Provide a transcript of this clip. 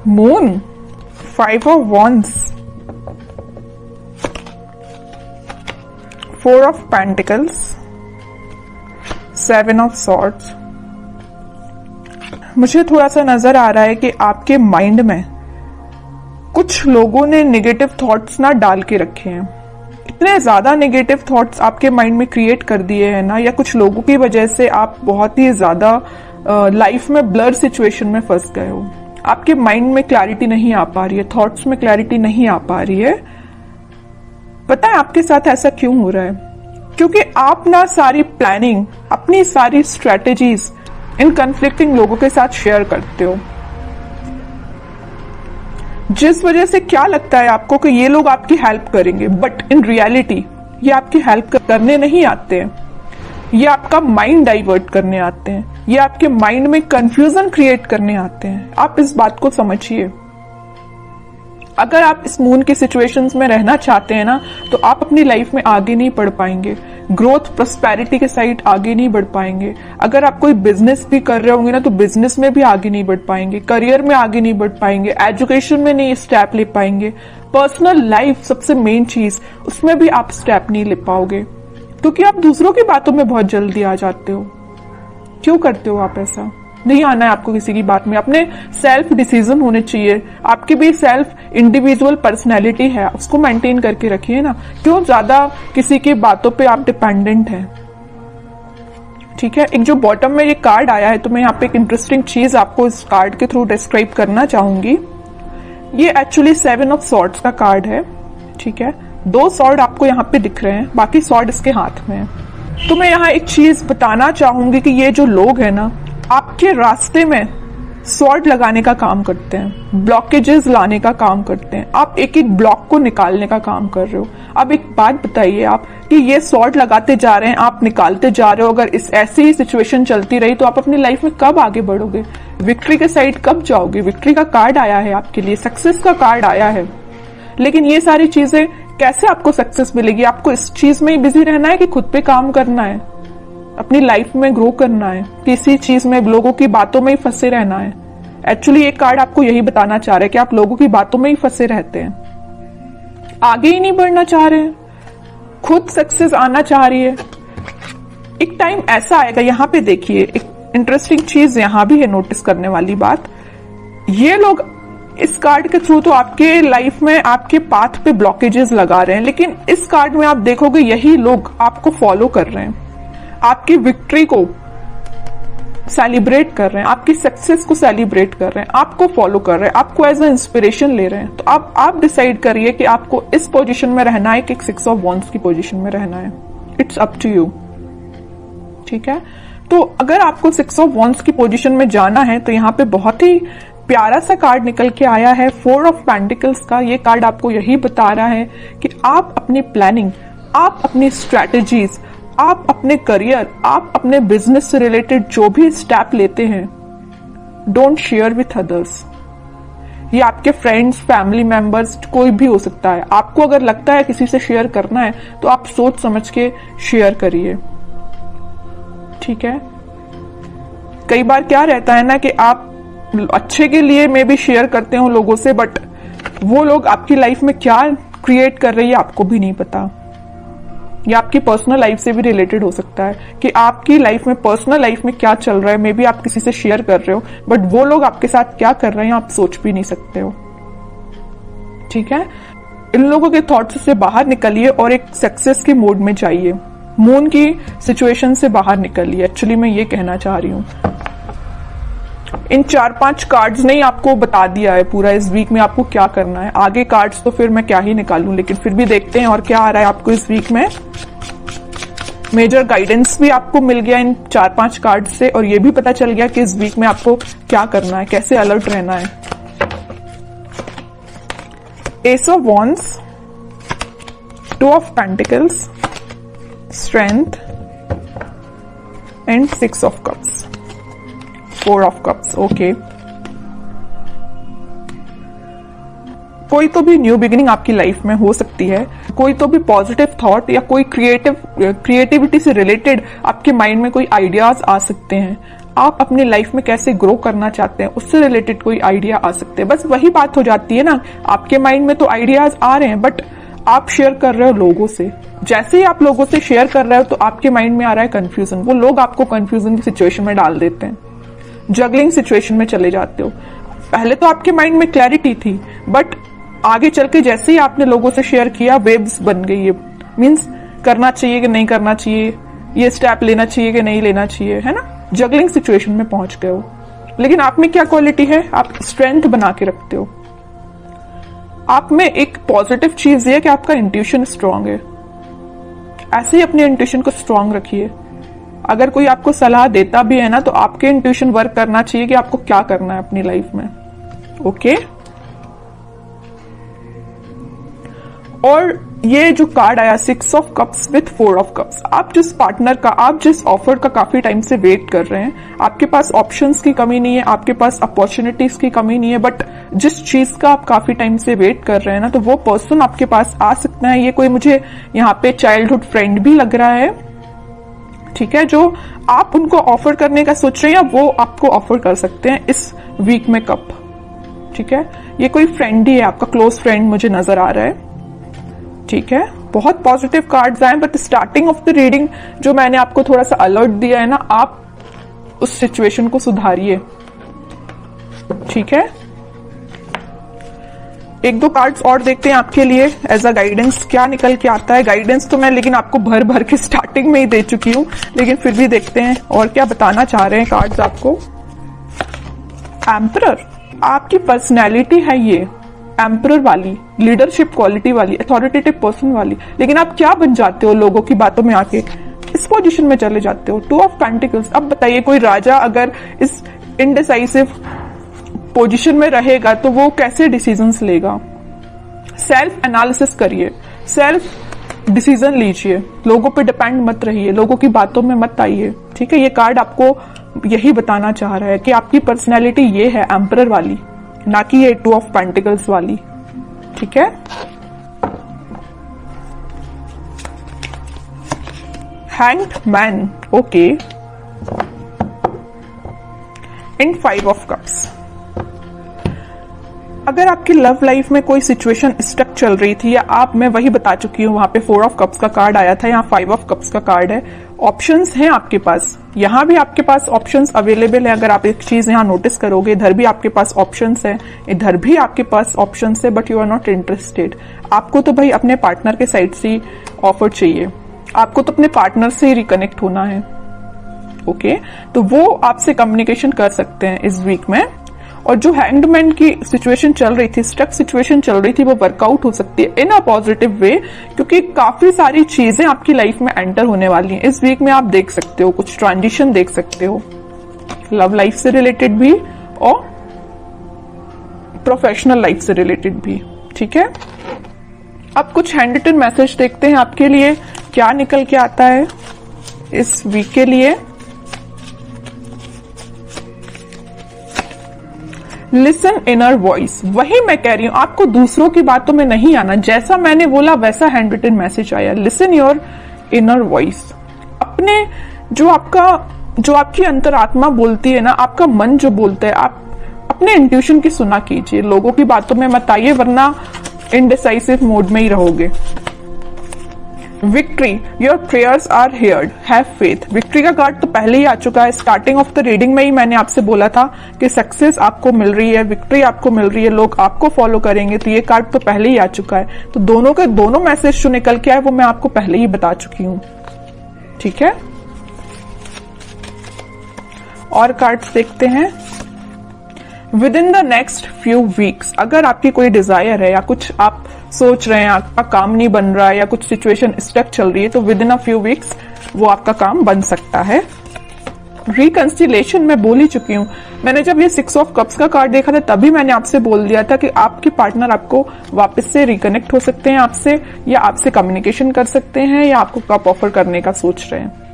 Moon, 5 of wands, 4 of pentacles, 7 of swords। मुझे थोड़ा सा नजर आ रहा है कि आपके माइंड में कुछ लोगों ने नेगेटिव थॉट्स ना डाल के रखे हैं। इतने ज्यादा नेगेटिव थॉट्स आपके माइंड में क्रिएट कर दिए हैं ना, या कुछ लोगों की वजह से आप बहुत ही ज्यादा लाइफ में ब्लर सिचुएशन में फंस गए हो। आपके माइंड में क्लैरिटी नहीं आ पा रही है, थॉट्स में क्लैरिटी नहीं आ पा रही है। पता है आपके साथ ऐसा क्यों हो रहा है? क्योंकि आप ना सारी प्लानिंग, अपनी सारी स्ट्रेटेजीज इन कन्फ्लिक्टिंग लोगों के साथ शेयर करते हो, जिस वजह से क्या लगता है आपको कि ये लोग आपकी हेल्प करेंगे, बट इन रियलिटी ये आपकी हेल्प करने नहीं आते हैं। ये आपका माइंड डाइवर्ट करने आते हैं, ये आपके माइंड में कंफ्यूजन क्रिएट करने आते हैं। आप इस बात को समझिए। अगर आप इस मून की सिचुएशंस में रहना चाहते हैं ना, तो आप अपनी लाइफ में आगे नहीं बढ़ पाएंगे, ग्रोथ प्रोस्पेरिटी के साइड आगे नहीं बढ़ पाएंगे। अगर आप कोई बिजनेस भी कर रहे होंगे ना, तो बिजनेस में भी आगे नहीं बढ़ पाएंगे, करियर में आगे नहीं बढ़ पाएंगे, एजुकेशन में नहीं स्टेप ले पाएंगे, पर्सनल लाइफ सबसे मेन चीज, उसमें भी आप स्टेप नहीं ले पाओगे, क्योंकि आप दूसरों की बातों में बहुत जल्दी आ जाते हो। क्यों करते हो आप ऐसा? नहीं आना है आपको किसी की बात में। अपने सेल्फ डिसीजन होने चाहिए। आपकी भी सेल्फ इंडिविजुअल पर्सनैलिटी है, उसको मेंटेन करके रखिए ना। क्यों ज्यादा किसी की बातों पे आप डिपेंडेंट हैं? ठीक है। एक जो बॉटम में ये कार्ड आया है, तो मैं यहाँ पे एक इंटरेस्टिंग चीज आपको इस कार्ड के थ्रू डिस्क्राइब करना चाहूंगी। ये एक्चुअली 7 ऑफ सॉर्ड्स का कार्ड है। ठीक है, 2 सॉर्ड आपको यहाँ पे दिख रहे हैं, बाकी सॉर्ड इसके हाथ में है। तो मैं यहाँ एक चीज बताना चाहूंगी कि ये जो लोग हैं ना, आपके रास्ते में सॉर्ड लगाने का काम करते हैं, ब्लॉकेजेस लाने का काम करते हैं। आप एक एक ब्लॉक को निकालने का काम कर रहे हो। अब एक बात बताइए आप कि ये सॉर्ड लगाते जा रहे हैं, आप निकालते जा रहे हो। अगर इस ऐसी ही सिचुएशन चलती रही, तो आप अपनी लाइफ में कब आगे बढ़ोगे? विक्ट्री के साइड कब जाओगे? विक्ट्री का कार्ड आया है आपके लिए, सक्सेस का कार्ड आया है, लेकिन ये सारी चीजें कैसे आपको सक्सेस मिलेगी? आपको इस चीज में ही बिजी रहना है कि खुद पे काम करना है, अपनी लाइफ में ग्रो करना है, किसी चीज में लोगों की बातों में ही फंसे रहना है? एक्चुअली ये कार्ड आपको यही बताना चाह रहा है कि आप लोगों की बातों में ही फंसे रहते हैं, आगे ही नहीं बढ़ना चाह रहे हैं, खुद सक्सेस आना चाह रही है। एक टाइम ऐसा आएगा, यहाँ पे देखिए एक इंटरेस्टिंग चीज यहाँ भी है, नोटिस करने वाली बात। ये लोग इस कार्ड के थ्रू तो आपके लाइफ में आपके पाथ पे ब्लॉकेजेस लगा रहे हैं, लेकिन इस कार्ड में आप देखोगे यही लोग आपको फॉलो कर रहे हैं, आपकी विक्ट्री को सेलिब्रेट कर रहे हैं, आपकी सक्सेस को सेलिब्रेट कर रहे हैं, आपको फॉलो कर रहे हैं, आपको एज ए इंस्पिरेशन ले रहे हैं। तो अब आप डिसाइड करिए कि आपको इस पोजीशन में रहना है कि 6 ऑफ वॉन्ड्स की पोजीशन में रहना है। It's up to you. ठीक है, तो अगर आपको 6 ऑफ वॉन्ड्स की पोजीशन में जाना है, तो यहाँ पे बहुत ही प्यारा सा कार्ड निकल के आया है, 4 ऑफ पेंटिकल्स का। ये कार्ड आपको यही बता रहा है कि आप अपनी प्लानिंग, आप अपनी स्ट्रैटेजीज, आप अपने करियर, आप अपने बिजनेस से रिलेटेड जो भी स्टेप लेते हैं, डोंट शेयर विथ अदर्स। ये आपके फ्रेंड्स, फैमिली मेंबर्स, कोई भी हो सकता है। आपको अगर लगता है किसी से शेयर करना है, तो आप सोच समझ के शेयर करिए। ठीक है, कई बार क्या रहता है ना कि आप अच्छे के लिए मे भी शेयर करते हो लोगों से, बट वो लोग आपकी लाइफ में क्या क्रिएट कर रही है आपको भी नहीं पता। या आपकी पर्सनल लाइफ से भी रिलेटेड हो सकता है कि आपकी लाइफ में, पर्सनल लाइफ में क्या चल रहा है, मे बी आप किसी से शेयर कर रहे हो, बट वो लोग आपके साथ क्या कर रहे हैं आप सोच भी नहीं सकते हो। ठीक है, इन लोगों के थॉट्स से बाहर निकलिए और एक सक्सेस के मोड में जाइए। मून की सिचुएशन से बाहर निकलिए, एक्चुअली मैं ये कहना चाह रही हूं। इन 4-5 कार्ड्स ने ही आपको बता दिया है पूरा इस वीक में आपको क्या करना है। आगे कार्ड्स तो फिर मैं क्या ही निकालूं, लेकिन फिर भी देखते हैं और क्या आ रहा है आपको इस वीक में। मेजर गाइडेंस भी आपको मिल गया इन 4-5 कार्ड से, और ये भी पता चल गया कि इस वीक में आपको क्या करना है, कैसे अलर्ट रहना है। S of wands, 2 of pentacles, strength and 6 of cups, 4 of cups. Okay, कोई तो भी न्यू बिगिनिंग आपकी लाइफ में हो सकती है, कोई तो भी पॉजिटिव थॉट या कोई क्रिएटिविटी से रिलेटेड आपके माइंड में कोई आइडियाज आ सकते हैं। आप अपनी लाइफ में कैसे ग्रो करना चाहते हैं उससे रिलेटेड कोई आइडिया आ सकते हैं। बस वही बात हो जाती है ना, आपके माइंड में तो आइडियाज आ रहे हैं बट आप शेयर कर रहे हो लोगों से। जैसे ही आप लोगों से शेयर कर रहे हो तो आपके माइंड में आ रहा है कंफ्यूजन, वो लोग आपको कंफ्यूजन की सिचुएशन में डाल देते हैं, जगलिंग सिचुएशन में चले जाते हो। पहले तो आपके माइंड में क्लैरिटी थी बट आगे चल के जैसे ही आपने लोगों से शेयर किया वेव्स बन गई है, मीन्स करना चाहिए कि नहीं करना चाहिए, ये स्टेप लेना चाहिए कि नहीं लेना चाहिए, है ना, जगलिंग सिचुएशन में पहुंच गए हो। लेकिन आप में क्या क्वालिटी है, आप स्ट्रेंथ बना के रखते हो। आप में एक पॉजिटिव चीज है कि आपका इंट्यूशन स्ट्रांग है। ऐसे ही अपने इंट्यूशन को स्ट्रांग रखिए। अगर कोई आपको सलाह देता भी है ना तो आपके इंट्यूशन वर्क करना चाहिए कि आपको क्या करना है अपनी लाइफ में। ओके, और ये जो कार्ड आया 6 of cups with 4 of cups, आप जिस पार्टनर का, आप जिस ऑफर का काफी टाइम से वेट कर रहे हैं, आपके पास ऑप्शंस की कमी नहीं है, आपके पास अपॉर्चुनिटीज की कमी नहीं है, बट जिस चीज का आप काफी टाइम से वेट कर रहे हैं ना, तो वो पर्सन आपके पास आ सकता है। ये कोई मुझे यहाँ पे चाइल्डहुड फ्रेंड भी लग रहा है, ठीक है, जो आप उनको ऑफर करने का सोच रहे हैं या वो आपको ऑफर कर सकते हैं इस वीक में कप, ठीक है। ये कोई फ्रेंड ही है, आपका क्लोज फ्रेंड मुझे नजर आ रहा है, ठीक है। बहुत पॉजिटिव कार्ड्स आए but starting of the reading जो मैंने आपको थोड़ा सा अलर्ट दिया है ना, आप उस सिचुएशन को सुधारिए, ठीक है। एक दो कार्ड्स और देखते हैं आपके लिए एज अ गाइडेंस, क्या निकल के आता है। गाइडेंस तो मैं लेकिन आपको भर भर के स्टार्टिंग में ही दे चुकी हूं, लेकिन फिर भी देखते हैं और क्या बताना चाह रहे हैं कार्ड्स आपको। एम्परर, आपकी पर्सनैलिटी है ये एम्परर वाली, लीडरशिप क्वालिटी वाली, अथॉरिटेटिव पर्सन वाली, लेकिन आप क्या बन जाते हो लोगों की बातों में आके, इस पोजीशन में चले जाते हो। 2 ऑफ पेंटिकल्स, अब बताइए कोई राजा अगर इस इनडिसाइसिव पोजीशन में रहेगा तो वो कैसे डिसीजंस लेगा। सेल्फ एनालिसिस करिए, सेल्फ डिसीजन लीजिए, लोगों पे डिपेंड मत रहिए, लोगों की बातों में मत आइए, ठीक है। ये कार्ड आपको यही बताना चाह रहा है कि आपकी पर्सनैलिटी ये है एम्परर वाली, ना कि ये 2 ऑफ पेंटिकल्स वाली, ठीक है। Hanged man, okay, and 5 of cups. अगर आपकी लव लाइफ में कोई सिचुएशन स्टक चल रही थी या आप, मैं वही बता चुकी हूं, वहां पे 4 ऑफ कप्स का कार्ड आया था, यहाँ 5 ऑफ कप्स का कार्ड है। ऑप्शंस हैं आपके पास, यहां भी आपके पास ऑप्शंस अवेलेबल है। अगर आप एक चीज यहां नोटिस करोगे, इधर भी आपके पास ऑप्शंस है, इधर भी आपके पास ऑप्शंस है, but you are not interested. आपको तो भाई अपने पार्टनर के साइड से ऑफर चाहिए, आपको तो अपने पार्टनर से ही रिकनेक्ट होना है, ओके। तो वो आपसे कम्युनिकेशन कर सकते हैं इस वीक में। और जो हैंगमैन की सिचुएशन चल रही थी, स्टक सिचुएशन चल रही थी, वो वर्कआउट हो सकती है इन अ पॉजिटिव वे, क्योंकि काफी सारी चीजें आपकी लाइफ में एंटर होने वाली हैं इस वीक में। आप देख सकते हो, कुछ ट्रांजिशन देख सकते हो, लव लाइफ से रिलेटेड भी और प्रोफेशनल लाइफ से रिलेटेड भी, ठीक है। अब कुछ हैंड रिटन मैसेज देखते हैं आपके लिए क्या निकल के आता है इस वीक के लिए। लिसन इनर वॉइस, वही मैं कह रही हूं, आपको दूसरों की बातों में नहीं आना, जैसा मैंने बोला वैसा हैंड रिटन मैसेज आया। लिसन योर इनर वॉइस, अपने जो आपकी अंतरात्मा बोलती है ना, आपका मन जो बोलता है, आप अपने इंट्यूशन की सुना कीजिए, लोगों की बातों में मत आइए, वरना इनडिसाइसिव मोड में ही रहोगे। Victory, your prayers are heard, have faith. Victory का कार्ड तो पहले ही आ चुका है, स्टार्टिंग ऑफ द रीडिंग में ही मैंने आपसे बोला था कि सक्सेस आपको मिल रही है, विक्ट्री आपको मिल रही है, लोग आपको फॉलो करेंगे, तो ये कार्ड तो पहले ही आ चुका है। तो दोनों के दोनों मैसेज जो निकल के आए वो मैं आपको पहले ही बता चुकी हूं, ठीक है। और कार्ड्स देखते हैं। With in the next few weeks, अगर आपकी कोई डिजायर है या कुछ आप सोच रहे हैं, आपका काम नहीं बन रहा है या कुछ सिचुएशन स्टक चल रही है, तो with in a few weeks वो आपका काम बन सकता है। रिकंसिलेशन मैं बोल ही चुकी हूं, मैंने जब ये 6 ऑफ कप्स का कार्ड देखा था तभी मैंने आपसे बोल दिया था कि आपके पार्टनर आपको वापस से रिकनेक्ट हो सकते हैं आपसे, या आपसे कम्युनिकेशन कर सकते हैं, या आपको कप ऑफर करने का सोच रहे हैं।